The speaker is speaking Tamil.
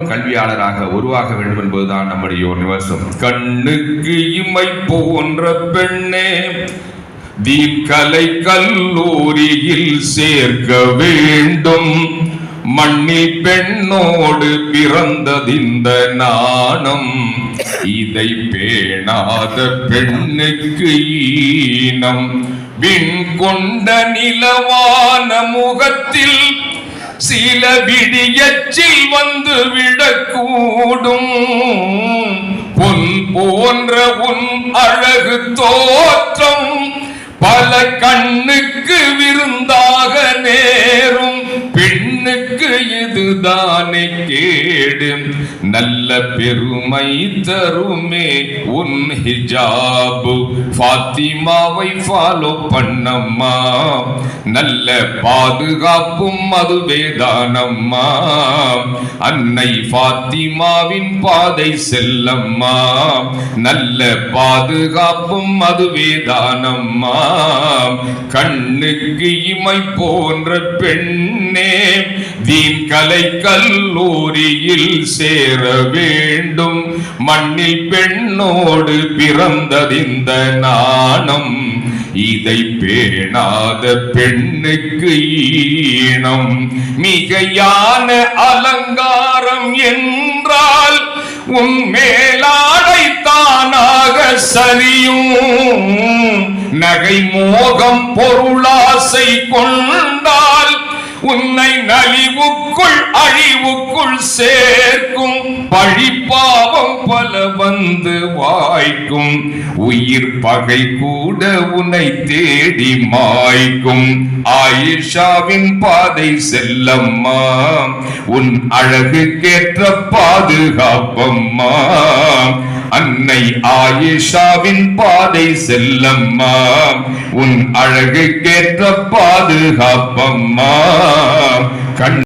கல்வியாளராக உருவாக வேண்டும் என்பதுதான் நம்முடைய யுனிவர்சம். கண்ணுக்கு இமை போன்ற பெண்ணே, தீன் கலை கல்லூரியில் சேர்க்க வேண்டும். மண்ணில் பெண்ணோடு பிறந்ததிந்த நாணம், இதை பேணாத பெண்ணுக்கு ஈனம். விண் கொண்ட நிலவான முகத்தில் சில விடியச்சில் வந்து விடக்கூடும். பொன் போன்ற உன் அழகு தோற்றம் பல கண்ணுக்கு விருந்தாக நேரும். பெண்ணுக்கு இதுதானே கேடு, நல்ல பெருமை தருமே உன் ஹிஜாபு. ஃபாத்திமாவை ஃபாலோ பண்ணம்மா, நல்ல பாதுகாப்பும் அதுவேதானம்மா. அன்னை ஃபாத்திமாவின் பாதை செல்லம்மா, நல்ல பாதுகாப்பும் அதுவேதானம்மா. கண்ணுக்கு இமை போன்ற பெண்ணே, தீன் கலை கல்லூரியில் சேர வேண்டும். மண்ணில் பெண்ணோடு பிறந்ததிந்த நாணம், இதை பேணாத பெண்ணுக்கு ஈனம். மிகையான அலங்காரம் என்றால் உன் மேலாடை தானாக சரியும். நகை மோகம் பொருளாசை கொண்டால் உன்னை நலிவுக்குள் அழிவுக்குள் சேர்க்கும். பழிப்பாவம் பல வந்து வாய்க்கும், உயிர் பகை கூட உன்னை தேடி மாய்க்கும். ஆயிஷாவின் பாதை செல்லம்மா, உன் அழகுக்கேற்ற பாதுகாப்பம்மா. அன்னை ஆயிஷாவின் பாதை செல்லம்மா, உன் அழகுக்கேற்ற பாதுகாப்பம்மா.